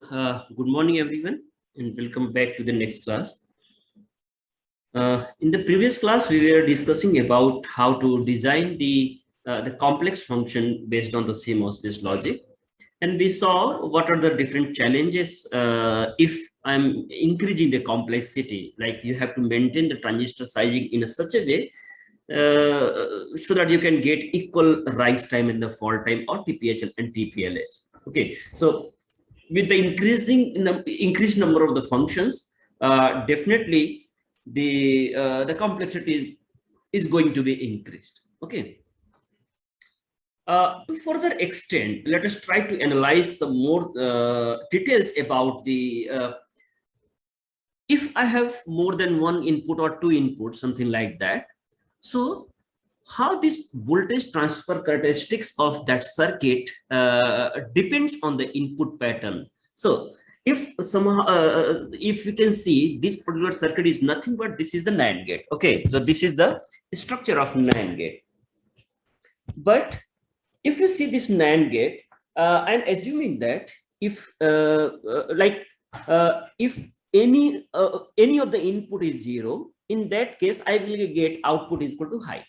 Good morning, everyone, and welcome back to the next class. In the previous class, we were discussing about how to design the complex function based on the CMOS based logic, and we saw what are the different challenges if I'm increasing the complexity. Like you have to maintain the transistor sizing in such a way so that you can get equal rise time and the fall time, or TPH and TPLH. Okay, so with the increased number of the functions, definitely the complexity is going to be increased. Okay. To further extend, let us try to analyze some more details about the if I have more than one input or two inputs, something like that. So how this voltage transfer characteristics of that circuit depends on the input pattern. So if somehow if you can see, this particular circuit is nothing but this is the NAND gate. Okay, so this is the structure of NAND gate. But if you see this NAND gate, I'm assuming that if if any of the input is 0, in that case I will get output is equal to high.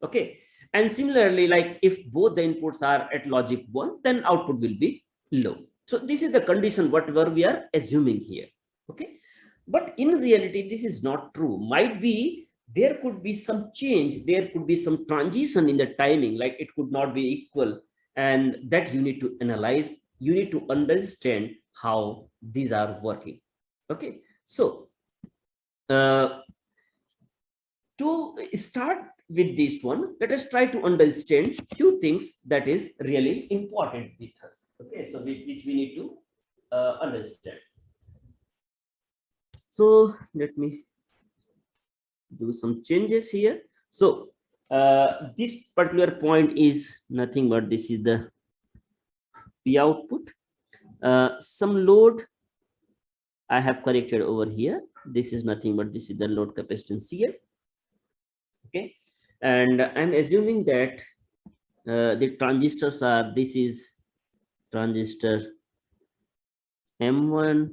Okay, and similarly, like if both the inputs are at logic 1, then output will be low. So this is the condition whatever we are assuming here. Okay, but in reality this is not true. Might be there could be some change, there could be some transition in the timing, like it could not be equal, and that you need to analyze, you need to understand how these are working. Okay, so to start with this one, let us try to understand few things that is really important with us. Okay, so which we need to understand. So let me do some changes here. So this particular point is nothing but this is the P output. Some load I have corrected over here. This is nothing but this is the load capacitance here. Okay, and I'm assuming that the transistors are, this is transistor M1,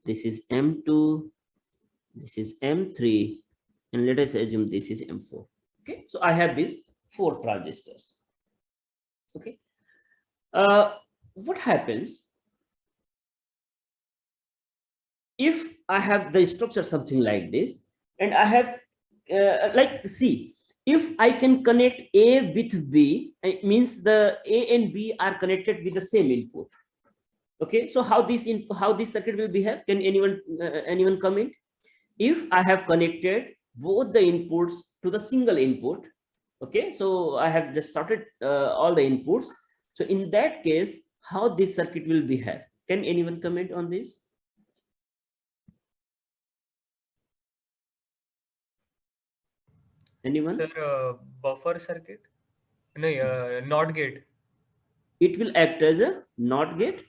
this is M2, this is M3, and let us assume this is M4. Okay, so I have these 4 transistors. Okay, what happens if I have the structure something like this, and I have like see, if I can connect A with B, it means the A and B are connected with the same input. Okay, so how this circuit will behave? Can anyone comment? If I have connected both the inputs to the single input, okay, so I have just sorted all the inputs. So in that case, how this circuit will behave? Can anyone comment on this? Anyone? Sir, buffer circuit? No, NOT gate. It will act as a NOT gate.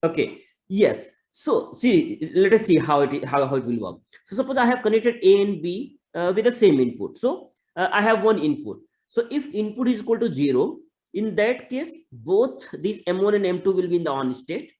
Okay, yes. So see, let us see how it will work. So suppose I have connected A and B with the same input. So I have one input. So if input is equal to 0, in that case, both this M1 and M2 will be in the on state.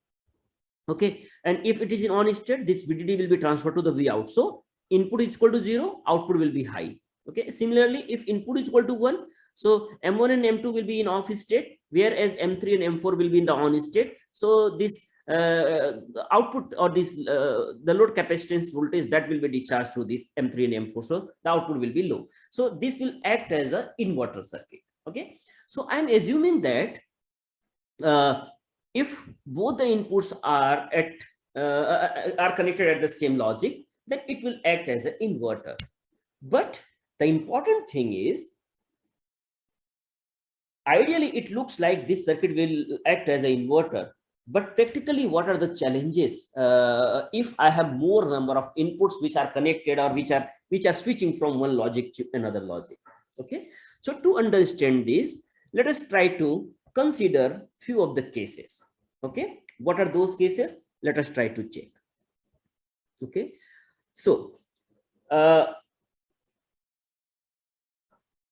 Okay, and if it is in on state, this VDD will be transferred to the V out. So input is equal to 0, output will be high. Okay, similarly, if input is equal to 1, so M1 and M2 will be in off state, whereas M3 and M4 will be in the on state. So this output, or this the load capacitance voltage, that will be discharged through this M3 and M4. So the output will be low. So this will act as an inverter circuit. Okay, so I'm assuming that if both the inputs are connected at the same logic, then it will act as an inverter. But the important thing is, ideally it looks like this circuit will act as an inverter, but practically what are the challenges if I have more number of inputs which are connected, or which are switching from one logic to another logic? Okay, so to understand this, let us try to consider few of the cases. Okay, what are those cases? Let us try to check. Okay, so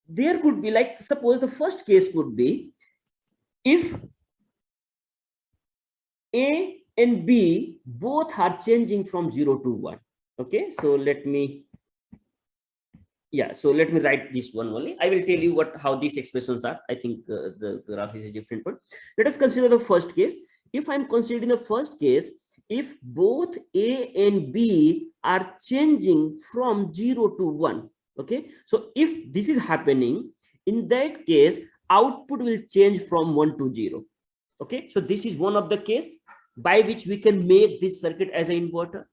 there could be, like, suppose the first case would be, if A and B both are changing from 0 to 1. Okay, so let me write this one only. I will tell you how these expressions are. I think the graph is a different one. Let us consider the first case. If I'm considering the first case, if both A and B are changing from 0 to 1, okay, so if this is happening, in that case output will change from 1 to 0. Okay, so this is one of the case by which we can make this circuit as an inverter.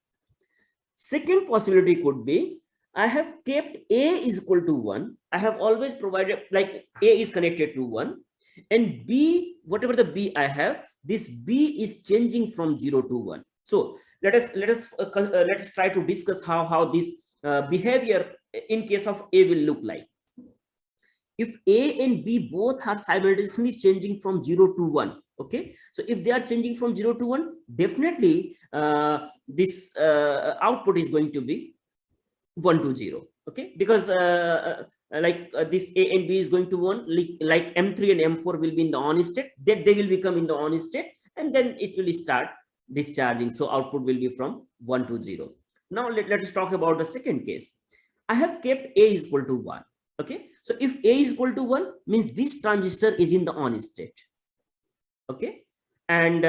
Second possibility could be, I have kept A is equal to 1. I have always provided like A is connected to 1, and B, whatever the B I have, this B is changing from 0 to 1. So let us try to discuss how this behavior in case of A will look like. If A and B both are simultaneously changing from 0 to 1, okay, so if they are changing from 0 to 1, definitely this output is going to be 1 to 0. Okay, because this A and B is going to 1, like M3 and M4 will be in the on state, that they will become in the on state, and then it will start discharging. So output will be from 1 to 0. Now let us talk about the second case. I have kept A is equal to 1. Okay, so if A is equal to 1, means this transistor is in the on state. Okay, and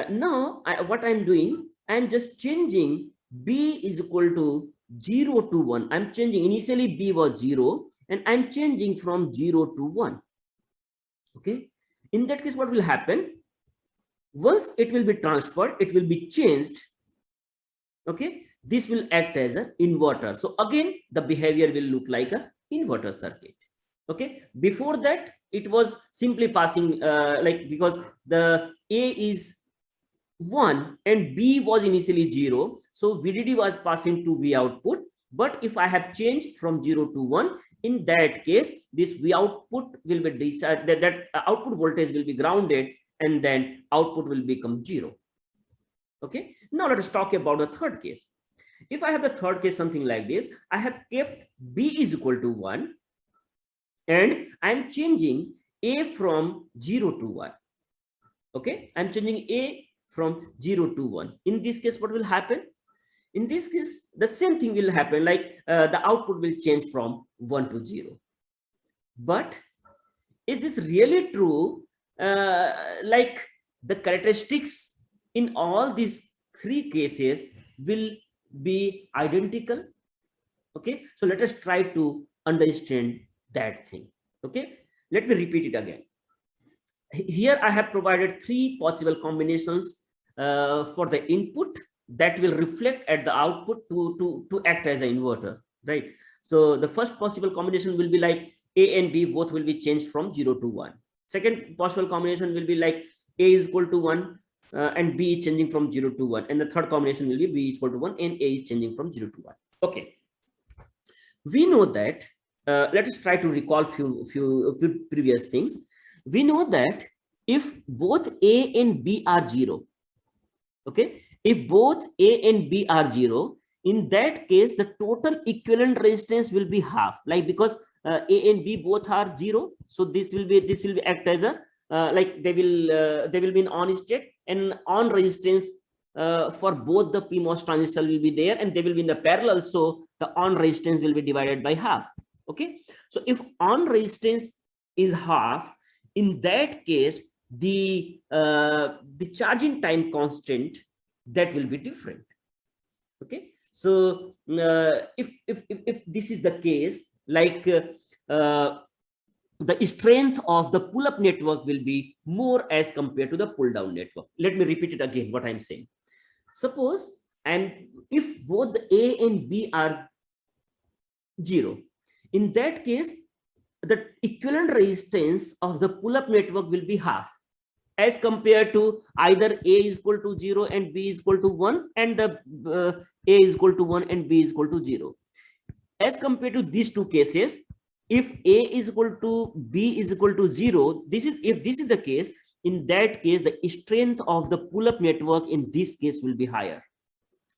now what I'm doing, I'm just changing B is equal to 0 to 1. I'm changing, initially B was 0, and I'm changing from 0 to 1. Okay, in that case, what will happen? Once it will be transferred, it will be changed. Okay, this will act as an inverter. So again, the behavior will look like a inverter circuit. Okay, before that it was simply passing because the A is 1 and B was initially 0, so VDD was passing to V output. But if I have changed from 0 to 1, in that case this V output will be decided, that output voltage will be grounded, and then output will become 0. Okay, now let us talk about the third case. If I have the third case something like this, I have kept B is equal to 1, and I'm changing A from 0 to 1. Okay, I'm changing A from 0 to 1. In this case, what will happen? In this case, the same thing will happen, like the output will change from 1 to 0. But is this really true? Like the characteristics in all these three cases will be identical? Okay, so let us try to understand that thing. Okay, let me repeat it again. Here I have provided three possible combinations for the input that will reflect at the output to act as an inverter, right? So the first possible combination will be like A and B both will be changed from 0 to 1. Second possible combination will be like A is equal to 1 and B is changing from 0 to 1, and the third combination will be B is equal to 1 and A is changing from 0 to 1. Okay, we know that let us try to recall few previous things. We know that if both A and B are 0, okay, if both A and B are 0, in that case the total equivalent resistance will be half, like because A and B both are 0, so this will be act as a like they will be in on state, and on resistance for both the PMOS transistor will be there, and they will be in the parallel, so the on resistance will be divided by half. Okay, so if on resistance is half, in that case the charging time constant, that will be different. Okay, so if this is the case, like the strength of the pull-up network will be more as compared to the pull-down network. Let me repeat it again, what I'm saying. Suppose, and if both the A and B are 0, in that case the equivalent resistance of the pull-up network will be half, as compared to either A is equal to 0 and B is equal to 1, and the A is equal to 1 and B is equal to 0. As compared to these two cases, if A is equal to B is equal to 0, if this is the case, in that case the strength of the pull-up network in this case will be higher.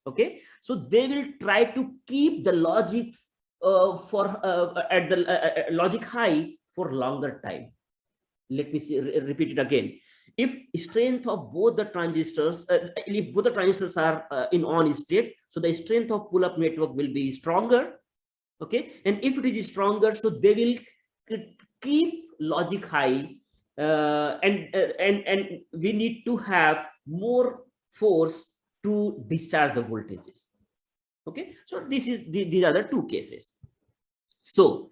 Okay, so they will try to keep the logic at the logic high for longer time. Let me repeat it again. if strength of both the transistors, if both the transistors are in on state, so the strength of pull-up network will be stronger. Okay, and if it is stronger, so they will keep logic high, and we need to have more force to discharge the voltages. Okay, so these are the two cases. So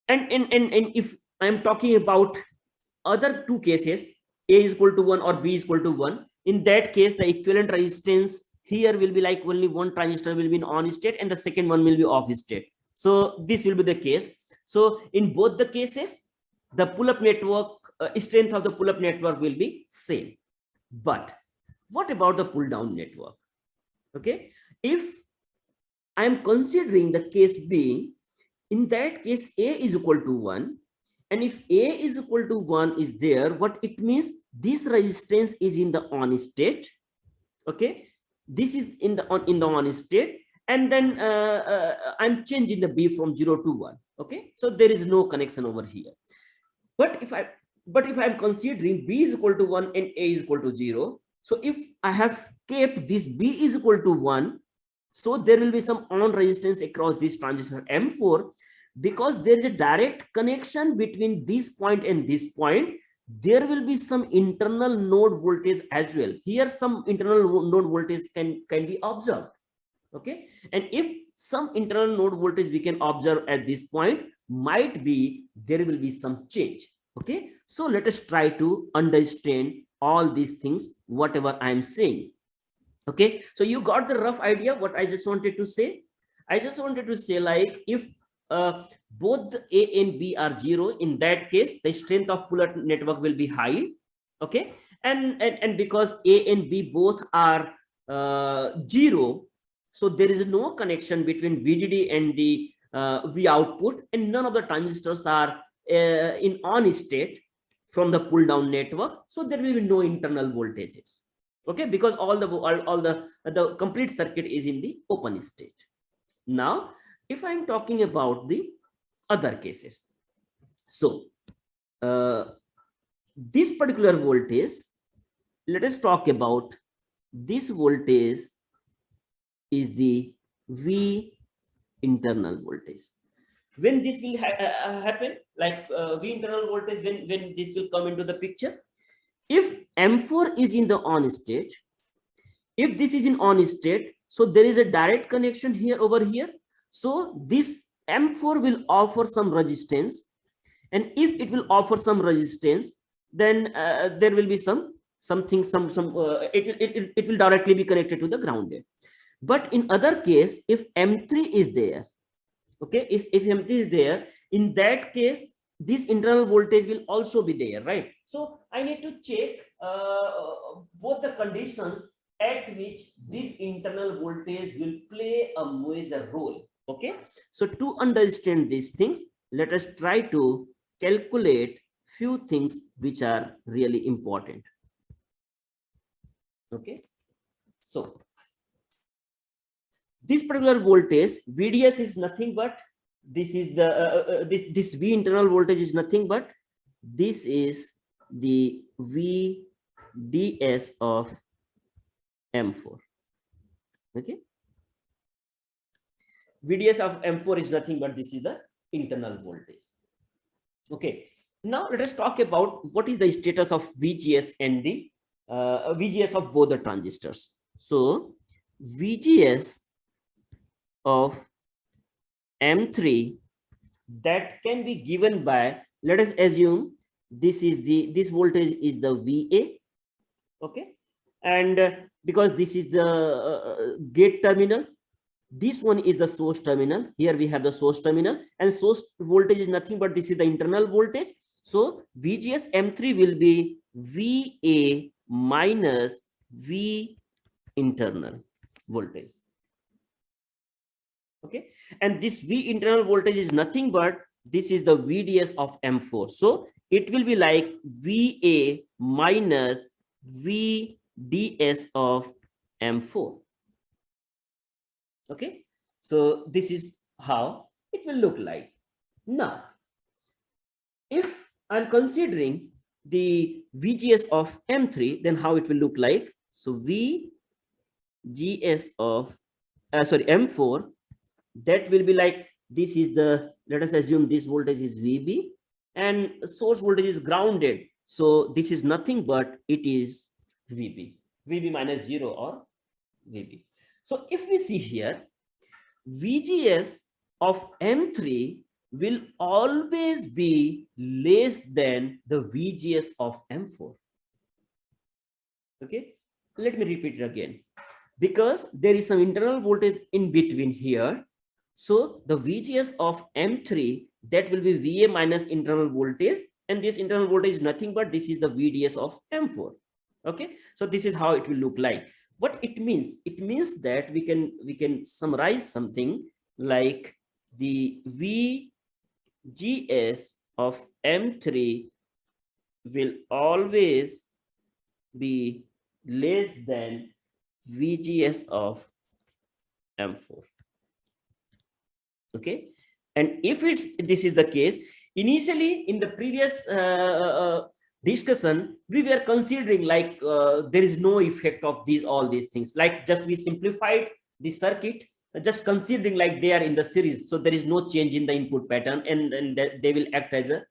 and if I'm talking about other two cases, A is equal to 1 or B is equal to 1, in that case the equivalent resistance here will be like only one transistor will be in on state and the second one will be off state. So this will be the case. So in both the cases, the pull-up network, strength of the pull-up network will be same. But what about the pull-down network? Okay, if I am considering the case B, in that case A is equal to 1, and if A is equal to 1 is there, what it means, this resistance is in the on state. Okay, this is in the on state, and then I'm changing the B from 0 to 1. Okay, so there is no connection over here. But if I'm considering B is equal to 1 and A is equal to 0, so if I have kept this B is equal to 1, so there will be some on resistance across this transistor M4, because there is a direct connection between this point and this point. There will be some internal node voltage as well. Here some internal node voltage can be observed. Okay, and if some internal node voltage we can observe at this point, might be there will be some change. Okay, so let us try to understand all these things, whatever I am saying. Okay, so you got the rough idea what I just wanted to say. I just wanted to say, like, if both A and B are 0, in that case the strength of pull-up network will be high. Okay, and because A and B both are 0, so there is no connection between VDD and the V output, and none of the transistors are in on state from the pull down network, so there will be no internal voltages. Okay, because all the complete circuit is in the open state. Now if I'm talking about the other cases, so this particular voltage, let us talk about this voltage is the V internal voltage. When this will happen, like V internal voltage, when this will come into the picture, if M4 is in the on state, if this is in on state, so there is a direct connection here over here, so this M4 will offer some resistance, and if it will offer some resistance, then there will be it will directly be connected to the grounded. But in other case, if M3 is there, okay, if M3 is there, in that case this internal voltage will also be there, right? So I need to check both the conditions at which this internal voltage will play a major role. Okay, so to understand these things, let us try to calculate few things which are really important. Okay, so this particular voltage VDS is nothing but this is the this V internal voltage is nothing but this is the VDS of M4. Okay, VDS of M4 is nothing but this is the internal voltage. Okay, now let us talk about what is the status of VGS and the VGS of both the transistors. So VGS of M3, that can be given by, let us assume this voltage is the VA. Okay, and because this is the gate terminal, this one is the source terminal. Here we have the source terminal, and source voltage is nothing but this is the internal voltage. So VGS M3 will be VA minus V internal voltage. Okay, and this V internal voltage is nothing but this is the VDS of M4. So it will be like VA minus VDS of M4. Okay, so this is how it will look like. Now if I'm considering the VGS of M3, then how it will look like? So VGS of M4, that will be like, this is the, let us assume this voltage is VB and source voltage is grounded. So this is nothing but it is VB minus 0 or VB. So if we see here, VGS of M3 will always be less than the VGS of M4. Okay, let me repeat it again, because there is some internal voltage in between here. So the VGS of M3, that will be VA minus internal voltage, and this internal voltage is nothing but this is the VDS of M4. Okay, so this is how it will look like. What it means? It means that we can summarize something like the VGS of M3 will always be less than VGS of M4. Okay, and if this is the case, initially in the previous discussion, we were considering like there is no effect of all these things, like just we simplified the circuit, just considering like they are in the series, so there is no change in the input pattern, and they will act as a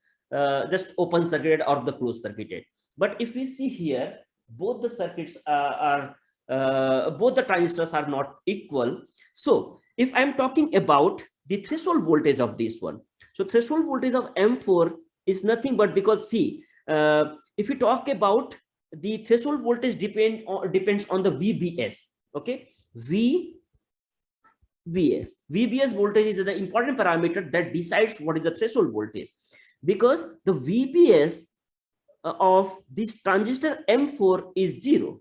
just open circuited or the closed circuited. But if we see here, both the circuits both the transistors are not equal. So if I'm talking about the threshold voltage of this one, so threshold voltage of M4 is nothing but, because see, if you talk about the threshold voltage depends on the VBS. Okay, VBS voltage is the important parameter that decides what is the threshold voltage, because the VBS of this transistor M4 is 0.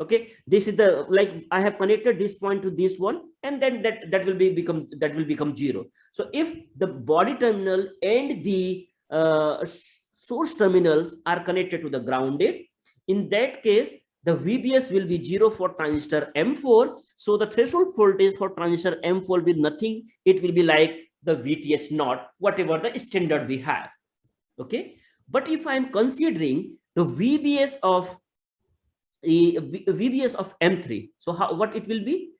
Okay, this is the, like I have connected this point to this one, and then that will become 0. So if the body terminal and the source terminals are connected to the grounded, in that case the VBS will be 0 for transistor M4. So the threshold voltage for transistor M4 will be nothing, it will be like the VTH naught, whatever the standard we have. Okay, but if I am considering the VBS of M3, so what it will be?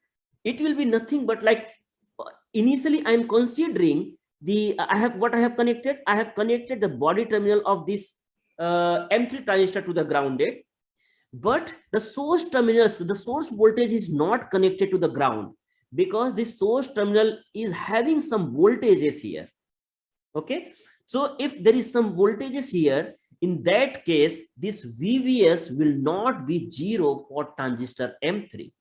It will be nothing but like, initially I am considering the I have connected the body terminal of this M3 transistor to the grounded, but the source terminals, the source voltage is not connected to the ground, because this source terminal is having some voltages here. Okay, so if there is some voltages here, in that case this VBS will not be 0 for transistor M3.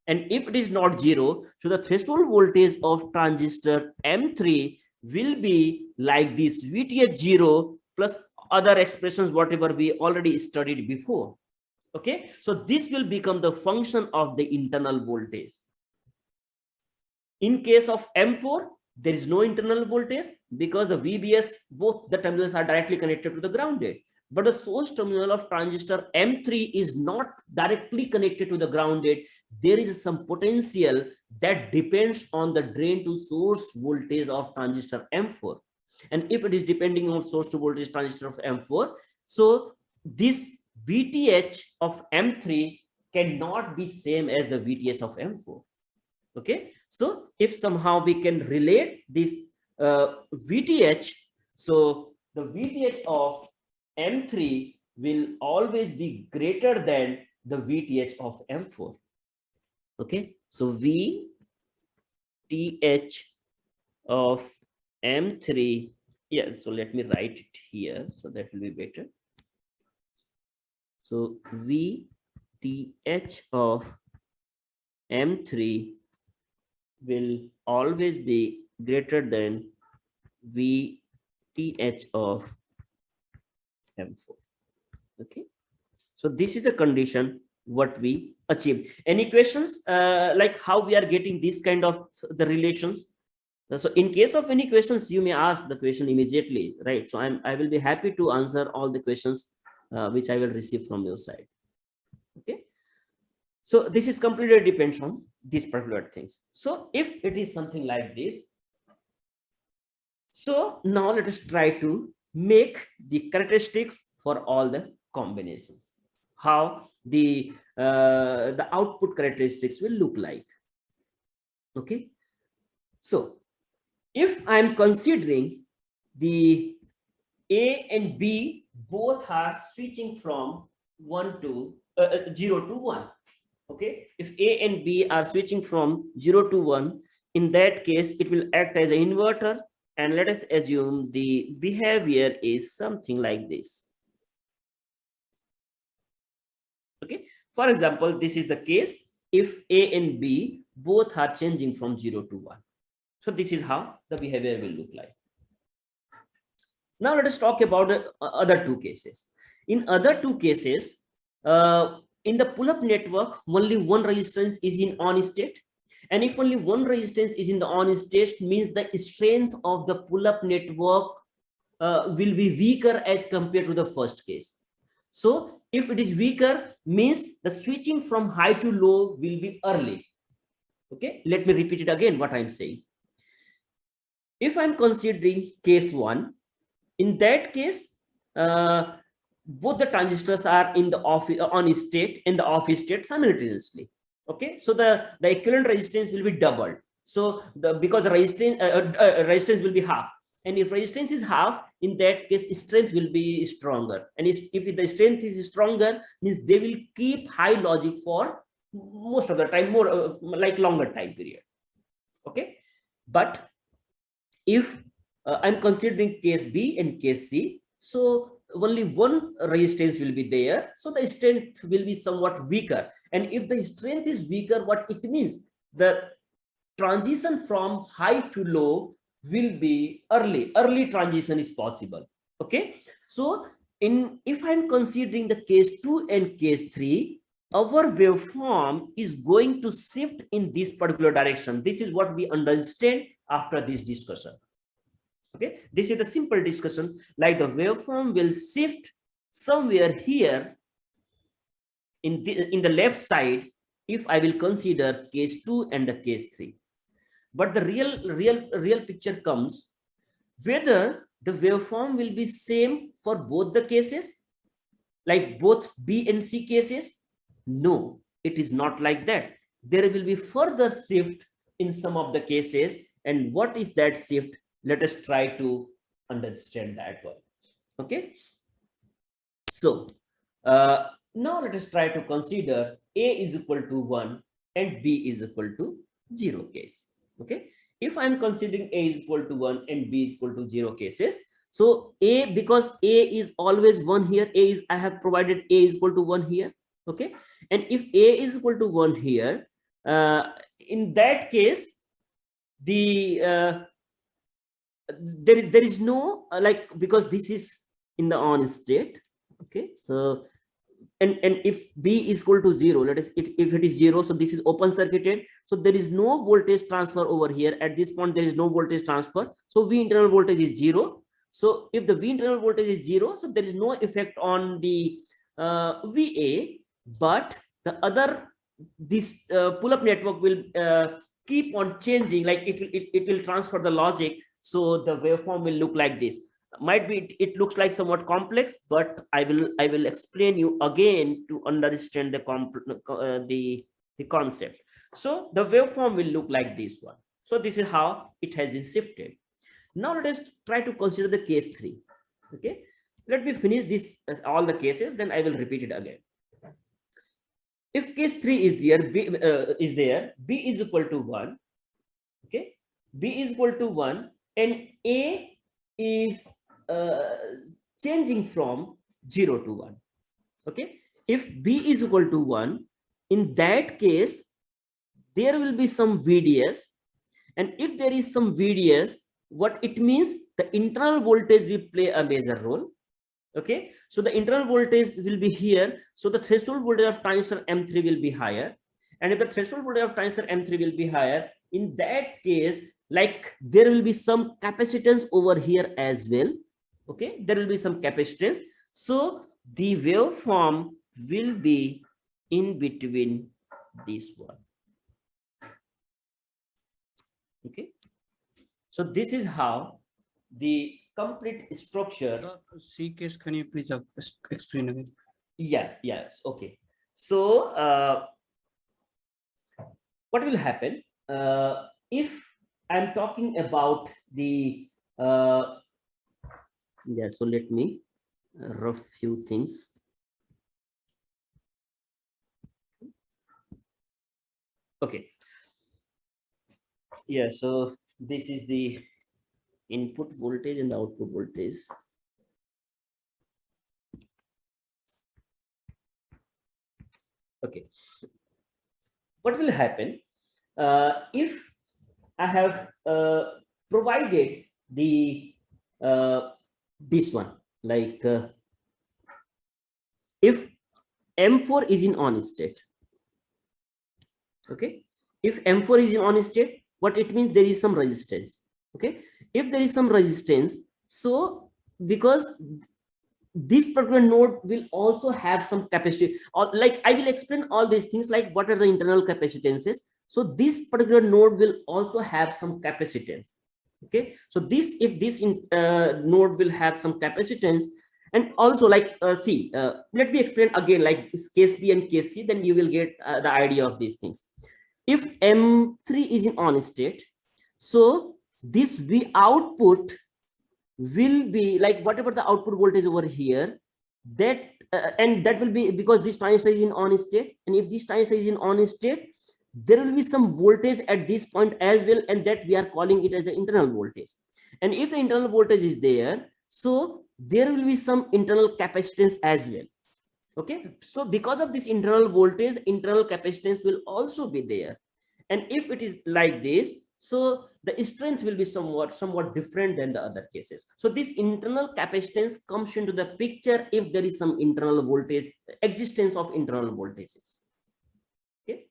And if it is not 0, so the threshold voltage of transistor M3 will be like this VTH 0 plus other expressions whatever we already studied before. Okay, so this will become the function of the internal voltage. In case of M4, there is no internal voltage, because the VBS, both the terminals are directly connected to the grounded, but the source terminal of transistor M3 is not directly connected to the grounded. There is some potential that depends on the drain to source voltage of transistor M4. And if it is depending on source to voltage transistor of M4, so this VTH of M3 cannot be same as the VTH of M4. Okay, so if somehow we can relate this VTH, so the VTH of M3 will always be greater than the VTH of M4. Okay, so VTH of M3, yeah, so let me write it here, so that will be better. So VTH of M3 will always be greater than VTH of M4. Okay, so this is the condition what we achieved. Any questions like how we are getting this kind of the relations? So in case of any questions, you may ask the question immediately, right? So I will be happy to answer all the questions which I will receive from your side. Okay, so this is completely depends on these particular things. So if it is something like this, so now let us try to make the characteristics for all the combinations, how the output characteristics will look like. Okay, so if I'm considering the A and B both are switching from 0 to 1. Okay, if A and B are switching from 0 to 1, in that case it will act as an inverter, and let us assume the behavior is something like this. Okay, for example, this is the case if A and B both are changing from 0 to 1. So this is how the behavior will look like. Now let us talk about the other two cases. In other two cases, in the pull-up network, only one resistance is in on state. And if only one resistance is in the on state, means the strength of the pull-up network will be weaker as compared to the first case. So if it is weaker, means the switching from high to low will be early. Okay, let me repeat it again what I'm saying. If I'm considering case 1, in that case, both the transistors are in the on state and the off state simultaneously. Okay, so the equivalent resistance will be doubled. So because the resistance will be half, and if resistance is half, in that case strength will be stronger. And if the strength is stronger, means they will keep high logic for most of the time, more like longer time period. Okay, but if I'm considering case B and case C, so only one resistance will be there, so the strength will be somewhat weaker. And if the strength is weaker, what it means, the transition from high to low will be early transition is possible. Okay, so if I'm considering the case 2 and case 3, our waveform is going to shift in this particular direction. This is what we understand after this discussion. Okay, this is the simple discussion, like the waveform will shift somewhere here in the left side if I will consider case 2 and the case 3. But the real picture comes whether the waveform will be same for both the cases, like both B and C cases. No, it is not like that. There will be further shift in some of the cases. And what is that shift? Let us try to understand that one. Okay, so now let us try to consider A is equal to 1 and B is equal to 0 case. Okay, if I'm considering A is equal to 1 and B is equal to 0 cases, so A, because A is always 1 here, I have provided A is equal to 1 here. Okay, and if A is equal to 1 here, in that case, the there is no like, because this is in the on state. Okay, so and if B is equal to 0, let us if it is 0, so this is open circuited, so there is no voltage transfer over here. At this point there is no voltage transfer, so V internal voltage is 0. So if the V internal voltage is 0, so there is no effect on the VA, but the other pull-up network will keep on changing, like it will transfer the logic. So the waveform will look like this. Might be it looks like somewhat complex, but I will explain you again to understand the concept. So the waveform will look like this one. So this is how it has been shifted. Now let us try to consider the case 3. Okay, let me finish this all the cases, then I will repeat it again. If case 3 is there, B is equal to 1. Okay, B is equal to 1 and A is changing from 0 to 1. Okay, if B is equal to 1, in that case there will be some VDS, and if there is some VDS, what it means, the internal voltage will play a major role. Okay, so the internal voltage will be here, so the threshold voltage of transistor M3 will be higher. And if the threshold voltage of transistor M3 will be higher, in that case, like there will be some capacitance over here as well. Okay, there will be some capacitance, so the waveform will be in between this one. Okay, so this is how the complete structure. C case, can you please explain again? Yes. Okay. So what will happen if I'm talking about the yeah, so let me rough few things. Okay. Yeah, so this is the input voltage and the output voltage. Okay. What will happen if I have provided the this one, like if M4 is in on state. Okay, if M4 is in on state, what it means, there is some resistance. Okay, if there is some resistance, so because this particular node will also have some capacity, or like I will explain all these things, like what are the internal capacitances. So this particular node will also have some capacitance. Okay, so this, if this node will have some capacitance, and also like see, let me explain again, like case B and case C, then you will get the idea of these things. If M3 is in on state, so this V output will be like whatever the output voltage over here, that and that will be because this transistor is in on state, and if this transistor is in on state, there will be some voltage at this point as well, and that we are calling it as the internal voltage. And if the internal voltage is there, so there will be some internal capacitance as well. Okay, so because of this internal voltage, internal capacitance will also be there. And if it is like this, so the strength will be somewhat different than the other cases. So this internal capacitance comes into the picture if there is some internal voltage, existence of internal voltages. Okay,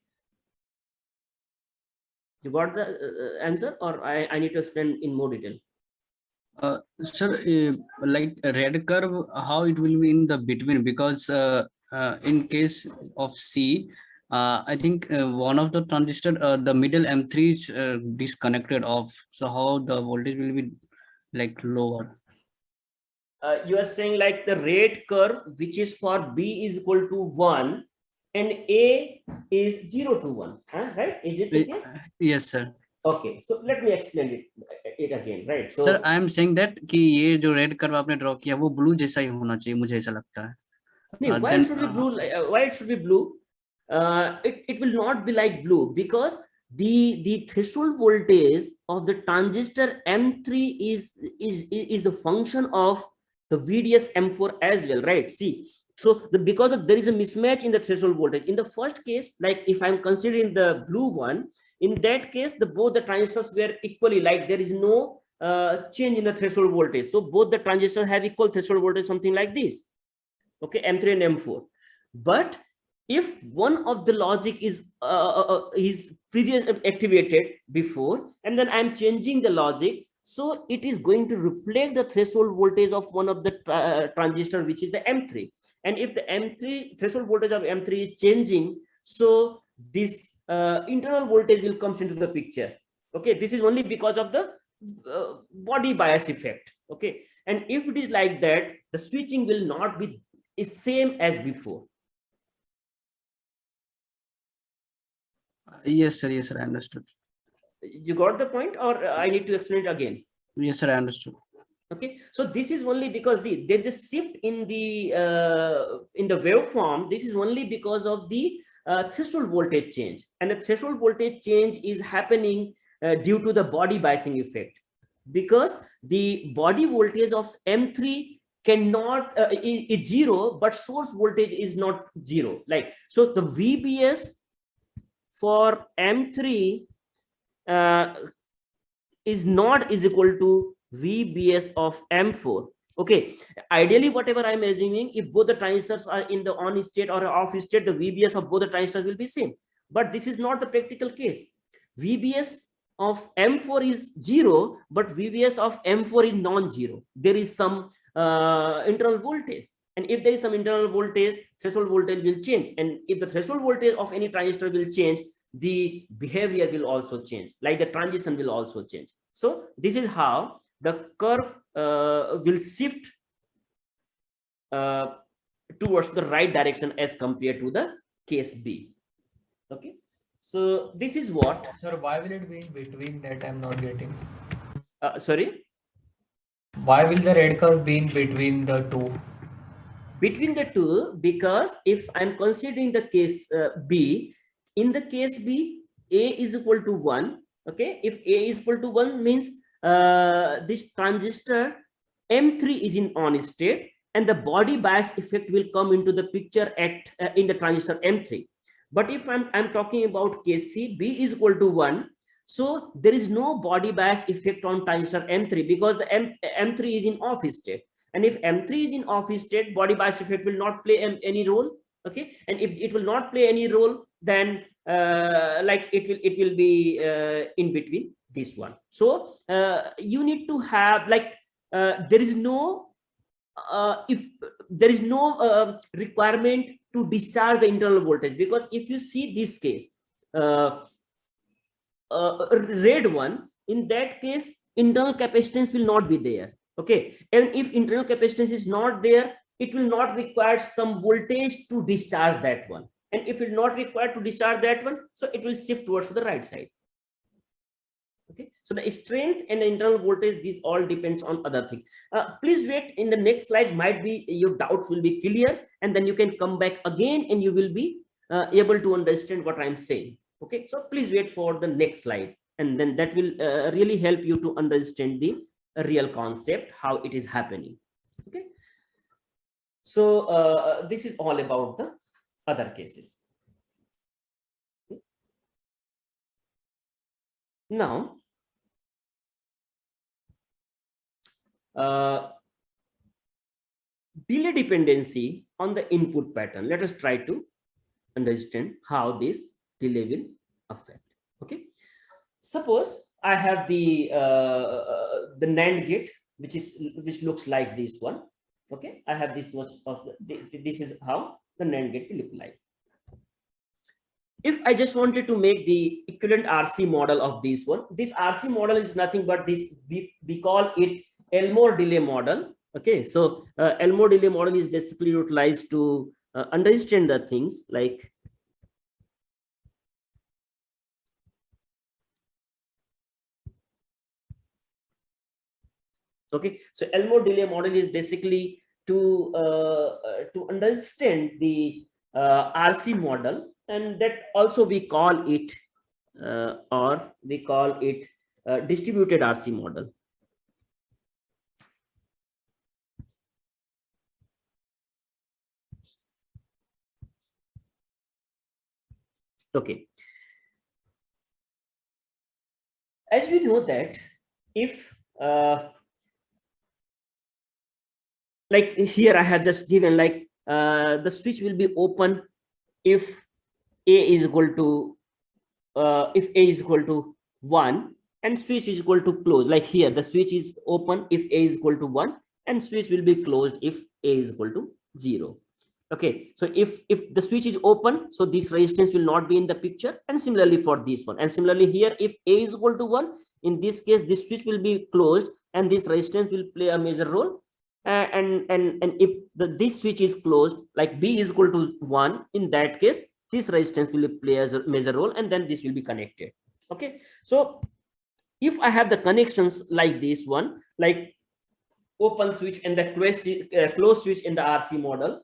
you got the answer, or I need to explain in more detail? Sir, like a red curve, how it will be in the between? Because in case of C, I think one of the transistor, the middle M3 is disconnected off. So how the voltage will be like lower? You are saying like the red curve, which is for B is equal to 1 and A is 0 to 1, right? Is it the case? Yes, sir. Okay, so let me explain it again, right? So sir, I am saying that कि ये जो red curve आपने draw किया वो blue जैसा ही होना चाहिए, मुझे ऐसा लगता है. why it should be blue? Why it should be blue? It will not be like blue, because the threshold voltage of the transistor M3 is a function of the VDS M4 as well, right? See, so because there is a mismatch in the threshold voltage. In the first case, like if I'm considering the blue one, in that case, both the transistors were equally, like there is no change in the threshold voltage. So both the transistors have equal threshold voltage, something like this. Okay, M3 and M4. But if one of the logic is previously activated before, and then I'm changing the logic, so it is going to reflect the threshold voltage of one of the transistor, which is the M3. And if the M3 threshold voltage of M3 is changing, so this internal voltage will comes into the picture. Okay, this is only because of the body bias effect. Okay, and if it is like that, the switching will not be same as before. Yes, sir. Yes, sir. I understood. You got the point, or I need to explain it again? Yes, sir. I understood. Okay, so this is only because there is a shift in the waveform. This is only because of the threshold voltage change, and the threshold voltage change is happening due to the body biasing effect, because the body voltage of M3 cannot is 0, but source voltage is not 0. Like, so the VBS for M3 is not is equal to VBS of M4. Okay, ideally whatever I'm assuming, if both the transistors are in the on state or off state, the VBS of both the transistors will be same. But this is not the practical case. VBS of M4 is 0, but VBS of M4 is non-zero. There is some internal voltage, and if there is some internal voltage, threshold voltage will change. And if the threshold voltage of any transistor will change, the behavior will also change, like the transition will also change. So this is how the curve will shift towards the right direction as compared to the case B. Okay, so this is what. Sir, why will it be in between? That I'm not getting. Sorry, Why will the red curve be in between the two? between the two, because if I'm considering the case B, in the case B, A is equal to 1. Okay, if A is equal to 1 means this transistor M3 is in on state, and the body bias effect will come into the picture at in the transistor M3. But if I'm talking about case C, B is equal to 1, so there is no body bias effect on transistor M3 because the M3 is in off state. And if M3 is in off state, body bias effect will not play any role. Okay, and if it will not play any role, then like it will be in between this one. So you need to have like there is no if there is no requirement to discharge the internal voltage, because if you see this case, red one, in that case internal capacitance will not be there. Okay, and if internal capacitance is not there, it will not require some voltage to discharge that one, and if it not required to discharge that one, so it will shift towards the right side. Okay, so the strength and the internal voltage, these all depends on other things. Please wait, in the next slide might be your doubts will be clear, and then you can come back again and you will be able to understand what I'm saying. Okay, so please wait for the next slide, and then that will really help you to understand the real concept, how it is happening. Okay, so this is all about the other cases. Okay. Now delay dependency on the input pattern. Let us try to understand how this delay will affect. Okay, suppose I have the NAND gate, which looks like this one. Okay, I have this much of this is how the NAND gate will look like. If I just wanted to make the equivalent RC model of this one, this RC model is nothing but this, we call it Elmore delay model. Okay, so Elmore delay model is basically utilized to understand the things like okay, so Elmore delay model is basically to understand the RC model, and that also we call it distributed RC model. Okay, as we know that if like here I have just given like the switch will be open if A is equal to 1 and switch is equal to close. Like here the switch is open if A is equal to 1 and switch will be closed if A is equal to 0. Okay, so if the switch is open, so this resistance will not be in the picture, and similarly for this one, and similarly here if A is equal to 1, in this case this switch will be closed and this resistance will play a major role. And if this switch is closed, like B is equal to 1, in that case this resistance will play as a major role, and then this will be connected. Okay, so if I have the connections like this one, like open switch and the closed switch in the RC model,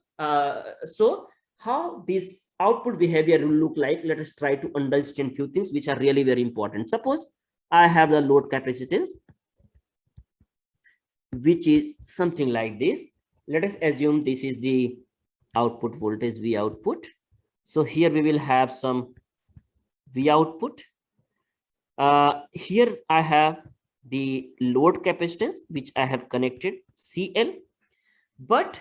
so how this output behavior will look like, let us try to understand few things which are really very important. Suppose I have the load capacitance, which is something like this. Let us assume this is the output voltage, V output. So here we will have some V output. Here I have the load capacitance, which I have connected CL. But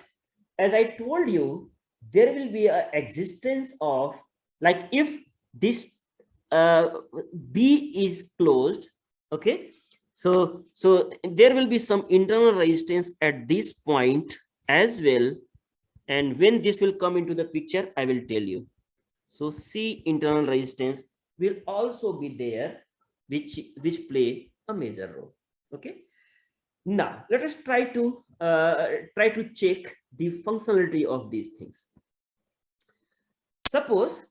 as I told you, there will be an existence of, like if this B is closed, okay, so there will be some internal resistance at this point as well, and when this will come into the picture I will tell you. So C internal resistance will also be there, which play a major role. Okay, now let us try to check the functionality of these things. Suppose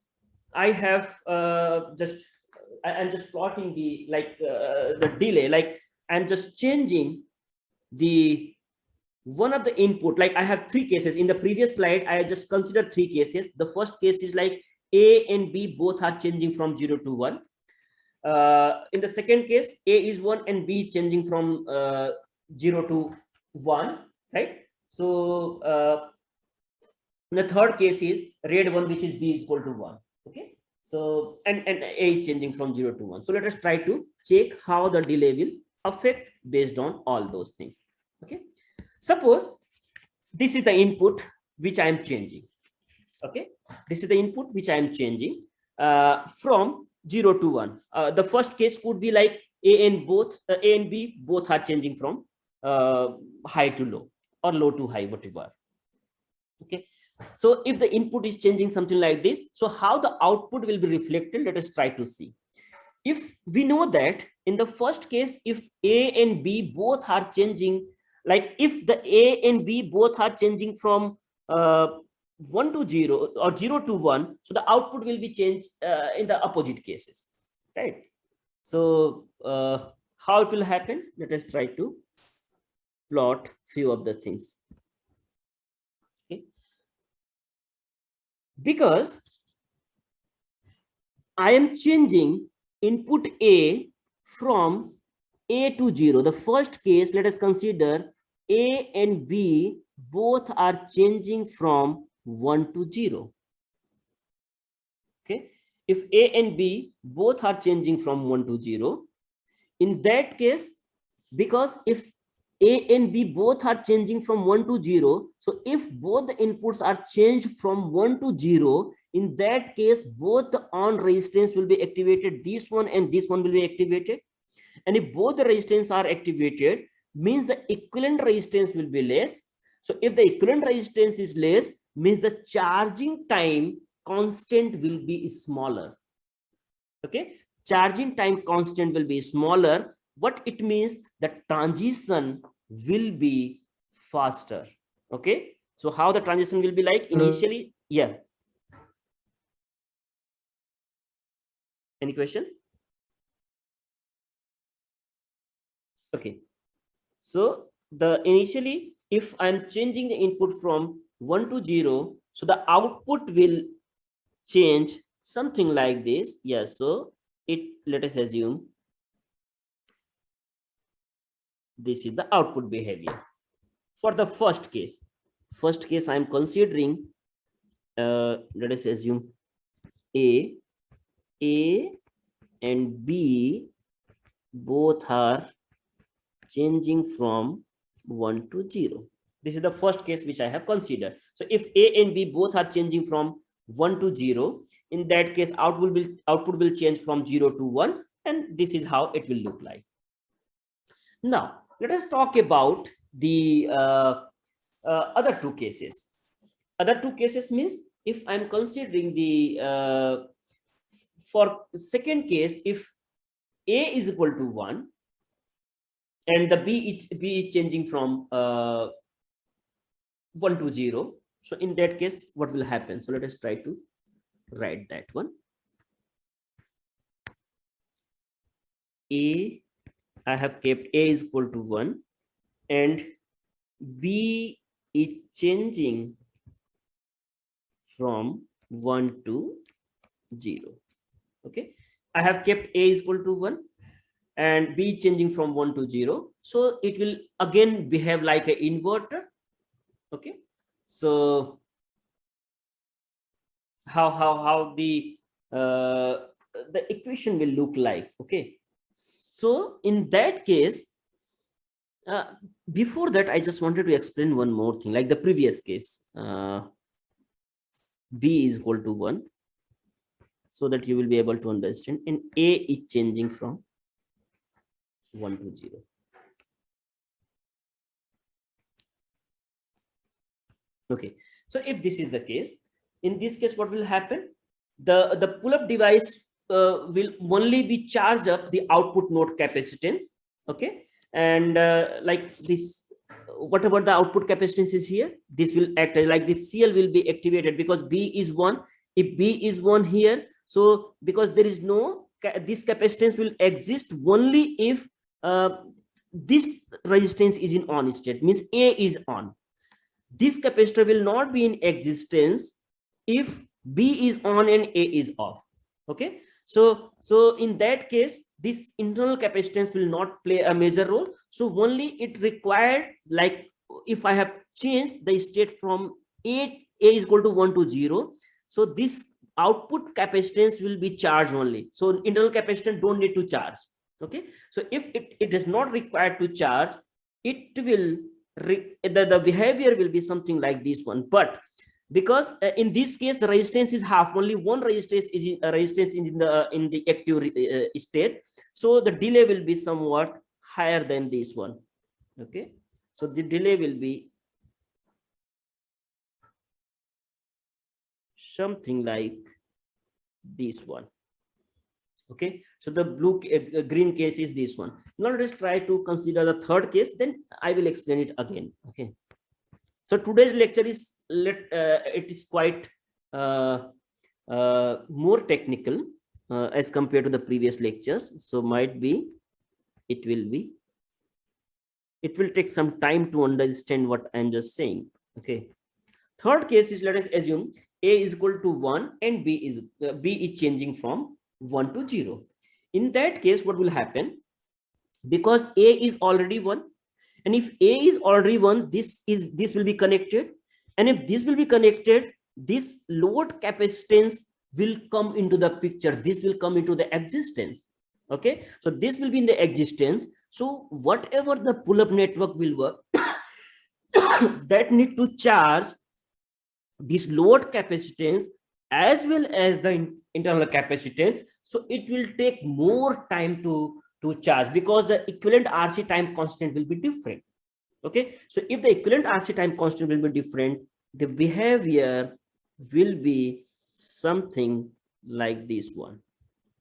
I have I'm just plotting the the delay, like I'm just changing the one of the input. Like I have three cases in the previous slide. I just considered three cases. The first case is like A and B both are changing from 0 to 1. In the second case, A is 1 and B changing from 0 to 1, right? So the third case is red one, which is B is equal to 1. Okay, so and A is changing from 0 to 1. So let us try to check how the delay will affect based on all those things. Okay, suppose this is the input which I am changing. Okay, this is the input which I am changing from 0 to 1. The first case could be like A and B both are changing from high to low or low to high, whatever. Okay, so if the input is changing something like this, so how the output will be reflected, let us try to see. If we know that in the first case, if A and B both are changing, like if the A and B both are changing from 1 to 0 or 0 to 1, so the output will be changed in the opposite cases, right? So how it will happen, let us try to plot few of the things. Okay, because I am changing input A from A to 0. The first case, let us consider A and B both are changing from 1 to 0. Okay, if A and B both are changing from 1 to 0, in that case, because if A and B both are changing from 1 to 0, so if both the inputs are changed from 1 to 0, in that case both the on resistance will be activated, this one and this one will be activated. And if both the resistance are activated, means the equivalent resistance will be less. So if the equivalent resistance is less, means the charging time constant will be smaller. Okay, charging time constant will be smaller. What it means, the transition will be faster. Okay, so how the transition will be like initially? Yeah, any question? Okay, so the initially, if I'm changing the input from 1 to 0, so the output will change something like this. Yes, so let us assume this is the output behavior for the first case. First case I'm considering, let us assume A and B both are changing from 1 to 0. This is the first case which I have considered. So if A and B both are changing from 1 to 0, in that case output will change from 0 to 1, and this is how it will look like. Now let us talk about the other two cases. Other two cases means if I'm considering the for second case, if A is equal to 1 and the B is changing from 1 to 0, so in that case what will happen? So let us try to write that one. I have kept A is equal to 1 and B is changing from 1 to 0. Okay, I have kept A is equal to 1 and B changing from 1 to 0, so it will again behave like an inverter. Okay, so how the equation will look like. Okay, so in that case, before that I just wanted to explain one more thing, like the previous case, B is equal to 1, so that you will be able to understand, and A is changing from 1 to 0. Okay, so if this is the case, in this case what will happen? The pull-up device will only be charged up the output node capacitance. Okay, and like this whatever the output capacitance is here, this will act like this CL will be activated because B is 1. If B is 1 here, so because there is no, this capacitance will exist only if this resistance is in on state, means A is on. This capacitor will not be in existence if B is on and A is off. Okay, so in that case, this internal capacitance will not play a major role. So only it required, like if I have changed the state from A is equal to 1 to 0, so this output capacitance will be charged only. So internal capacitance don't need to charge. Okay, so if it is not required to charge, it will the behavior will be something like this one. But because in this case the resistance is half, only one resistance is in the active state, so the delay will be somewhat higher than this one. Okay, so the delay will be something like this one. Okay, so the green case is this one. Now let us try to consider the third case, then I will explain it again. Okay, so today's lecture is it is quite more technical as compared to the previous lectures, so might be it will take some time to understand what I'm just saying. Okay, third case is, let us assume A is equal to 1 and B is changing from 1 to 0. In that case, what will happen? Because A is already 1, and if A is already 1, this will be connected, and if this will be connected, this load capacitance will come into the picture. This will come into the existence. Okay, so this will be in the existence. So whatever the pull-up network will work, that need to charge this load capacitance as well as the internal capacitance. So it will take more time to charge because the equivalent RC time constant will be different. Okay, so if the equivalent RC time constant will be different, the behavior will be something like this one.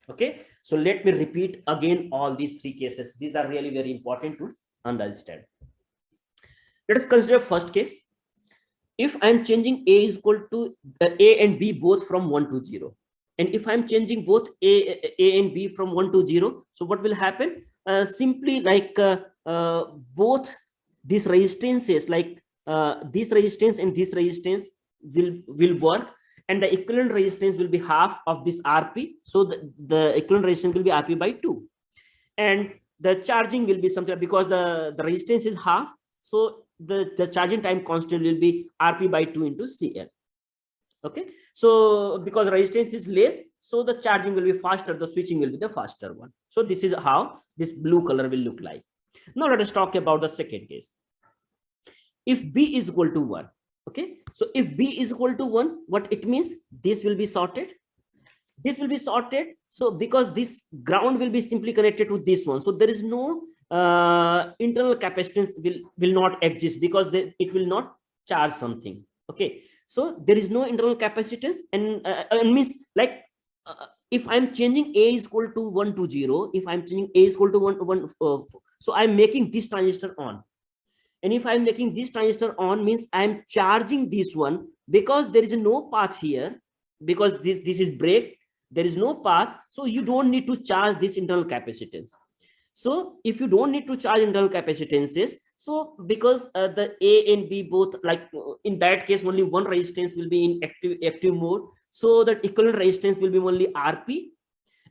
Okay, so let me repeat again all these three cases. These are really very important to understand. Let us consider first case. If I'm changing A is equal to A and B both from 1 to 0, and if I'm changing both A and B from 1 to 0, so what will happen? Simply like both these resistances, like this resistance and this resistance will work, and the equivalent resistance will be half of this RP. So the equivalent resistance will be RP by 2, and the charging will be something, because the resistance is half, so the charging time constant will be RP by 2 into CL. Okay, so because resistance is less, so the charging will be faster, the switching will be the faster one. So this is how this blue color will look like. Now let us talk about the second case. If B is equal to 1, okay, so if B is equal to 1, what it means? This will be sorted. This will be sorted. So because this ground will be simply connected to this one, so there is no internal capacitance will not exist, because it will not charge something. Okay, so there is no internal capacitance, and means like if I'm changing A is equal to 1 to 0, if I'm changing A is equal to 1, so I'm making this transistor on, and if I'm making this transistor on, means I'm charging this one, because there is no path here, because this is break, there is no path, so you don't need to charge this internal capacitance. So if you don't need to charge internal capacitances, so because the A and B both, like in that case only one resistance will be in active mode, so that equivalent resistance will be only RP,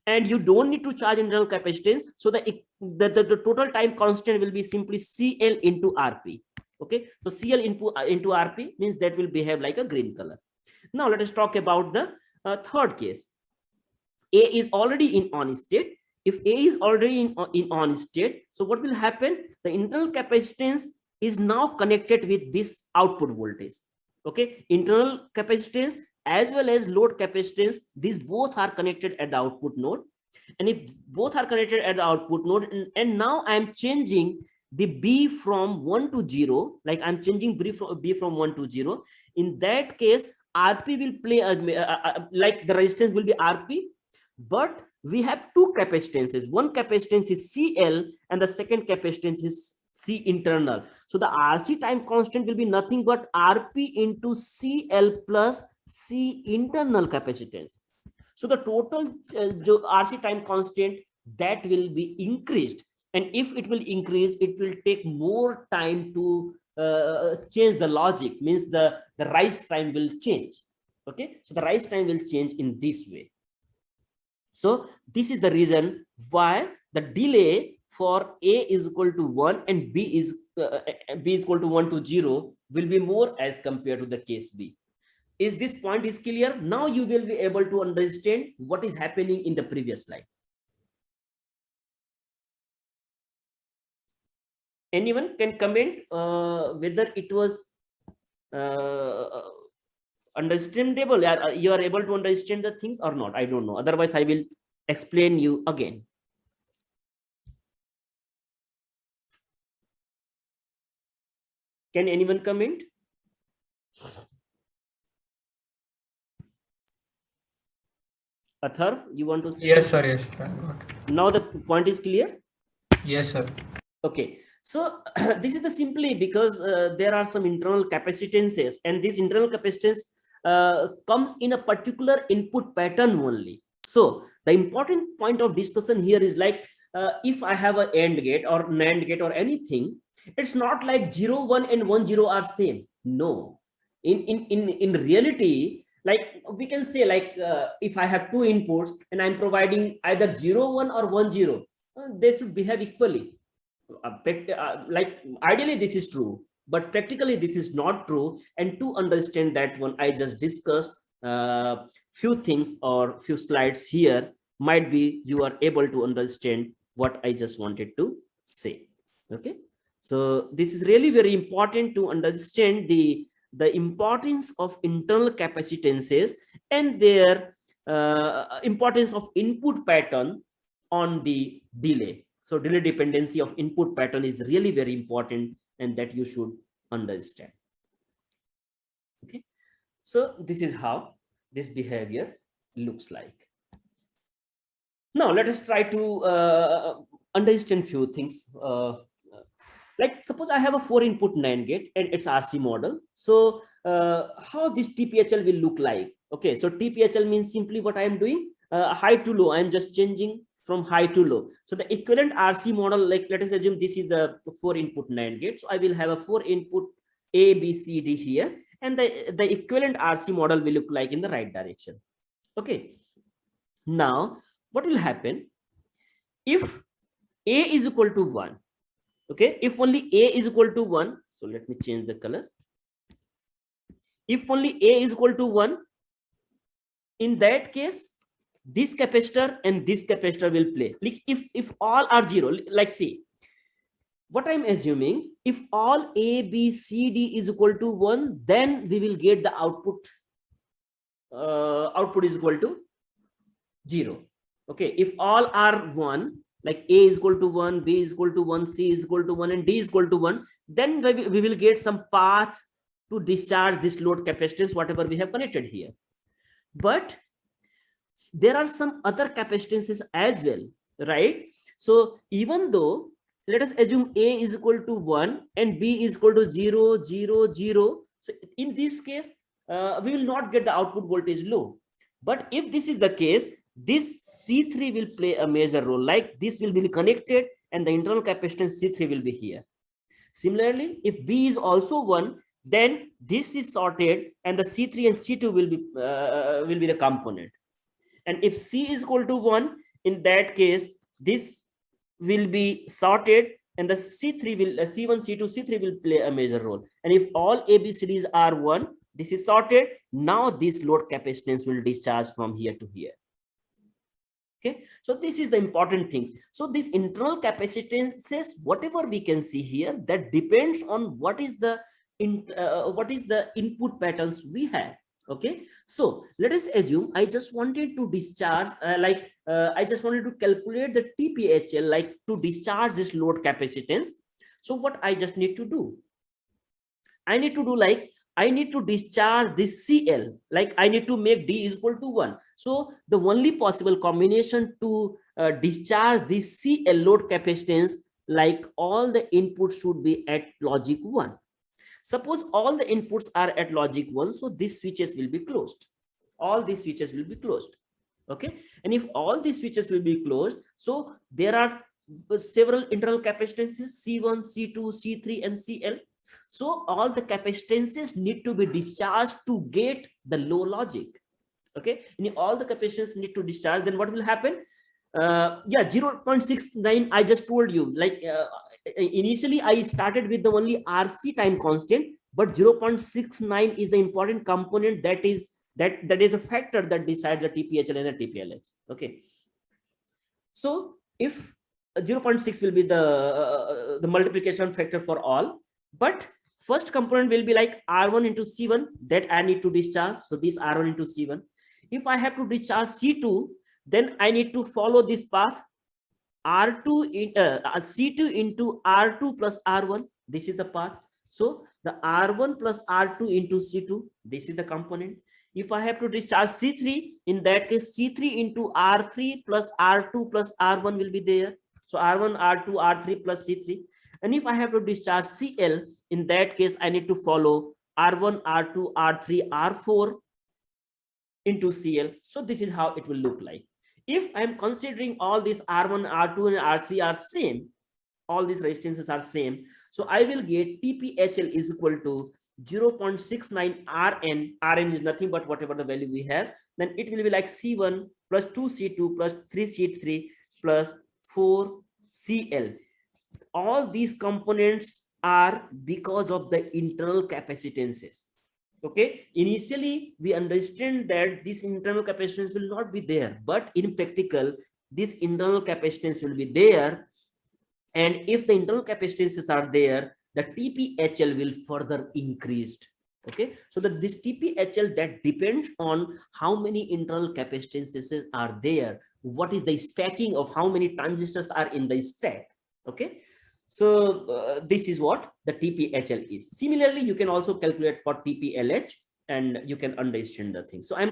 and you don't need to charge internal capacitance, so the total time constant will be simply CL into RP. Okay, so CL into RP means that will behave like a green color. Now let us talk about the third case. A is already in on state. If A is already in on state, so what will happen? The internal capacitance is now connected with this output voltage. Okay, internal capacitance as well as load capacitance, these both are connected at the output node. And if both are connected at the output node, and now I'm changing the B from 1 to 0, like I'm changing B from 1 to 0, in that case RP will play like the resistance will be RP, but we have two capacitances. One capacitance is CL and the second capacitance is C internal. So the RC time constant will be nothing but RP into CL plus C internal capacitance. So the total RC time constant that will be increased, and if it will increase, it will take more time to change the logic, means the rise time will change. Okay, so the rise time will change in this way. So this is the reason why the delay for A is equal to 1 and B is equal to 1 to 0 will be more as compared to the case B. Is this point is clear? Now you will be able to understand what is happening in the previous slide. Anyone can comment whether it was understandable, you are able to understand the things or not. I don't know, otherwise I will explain you again. Can anyone comment? Atharv, you want to say Yes, something? sir. Yes, sir. I got it. Now the point is clear. Yes, sir. Okay, so this is the simply because there are some internal capacitances, and this internal capacitance comes in a particular input pattern only. So the important point of discussion here is like, if I have an AND gate or NAND gate or anything, it's not like 0, 1 and 1, 0 are same. No, in reality, like we can say, like if I have two inputs and I'm providing either 0, 1 or 1, 0, they should behave equally. Like ideally this is true, but practically this is not true. And to understand that one, I just discussed few things or few slides here. Might be you are able to understand what I just wanted to say. Okay, so this is really very important to understand the importance of internal capacitances and their importance of input pattern on the delay. So delay dependency of input pattern is really very important, and that you should understand. Okay, so this is how this behavior looks like. Now let us try to understand few things. Like suppose I have a 4-input NAND gate and its RC model. So how this TPHL will look like? Okay, so TPHL means simply what I am doing, high to low. I am just changing from high to low. So the equivalent RC model, like let us assume this is the 4-input NAND gate. So I will have a 4-input A, B, C, D here, and the equivalent RC model will look like in the right direction. Okay, now what will happen if A is equal to 1? Okay, if only A is equal to 1, so let me change the color. If only A is equal to 1, in that case this capacitor and this capacitor will play. Like if all are 0, like see what I'm assuming, if all A, B, C, D is equal to 1, then we will get the output is equal to 0. Okay, if all are 1, like A is equal to 1, B is equal to 1, C is equal to 1, and D is equal to 1, then we will get some path to discharge this load capacitance, whatever we have connected here. But there are some other capacitances as well, right? So even though, let us assume A is equal to 1 and B is equal to 0, 0, 0. So in this case, we will not get the output voltage low. But if this is the case, this C3 will play a major role, like this will be connected and the internal capacitance C3 will be here. Similarly, if B is also 1, then this is sorted and the C3 and C2 will be the component. And if C is equal to 1, in that case, this will be sorted and the C3 will, C1, C2, C3 will play a major role. And if all ABCDs are 1, this is sorted. Now this load capacitance will discharge from here to here. Okay, so this is the important things. So this internal capacitances, whatever we can see here, that depends on what is the input patterns we have. Okay, so let us assume I just wanted to discharge, I just wanted to calculate the TPHL, like to discharge this load capacitance. So what I just need to do, I need to discharge this CL, like I need to make D is equal to 1. So the only possible combination to discharge this CL load capacitance like all the inputs should be at logic 1. Suppose all the inputs are at logic 1, so these switches will be closed. All these switches will be closed. Okay, and if all these switches will be closed, so there are several internal capacitances C1, C2, C3, and CL. So all the capacitances need to be discharged to get the low logic. Okay, and all the capacitances need to discharge, then what will happen? Yeah, 0.69 I just told you, like initially I started with the only RC time constant, but 0.69 is the important component, that is the factor that decides the TPHL and the TPLH. Okay, so if 0.6 will be the multiplication factor for all, but first component will be like R1 into C1 that I need to discharge, so this R1 into C1. If I have to discharge C2, then I need to follow this path, R2 in C2 into R2 plus R1. This is the path. So the R1 plus R2 into C2, this is the component. If I have to discharge C3, in that case C3 into R3 plus R2 plus R1 will be there. So R1, R2, R3 plus C3. And if I have to discharge CL, in that case I need to follow R1, R2, R3, R4 into CL. So this is how it will look like. If I'm considering all these R1, R2, and R3 are same, all these resistances are same, so I will get TPHL is equal to 0.69 Rn. Rn is nothing but whatever the value we have. Then it will be like C1 plus 2C2 plus 3C3 plus 4CL. All these components are because of the internal capacitances. Okay, initially we understand that this internal capacitance will not be there, but in practical this internal capacitance will be there, and if the internal capacitances are there, the TPHL will further increased. Okay, so this TPHL, that depends on how many internal capacitances are there, what is the stacking of how many transistors are in the stack. Okay, so this is what the TPHL is. Similarly, you can also calculate for TPLH and you can understand the thing. So I'm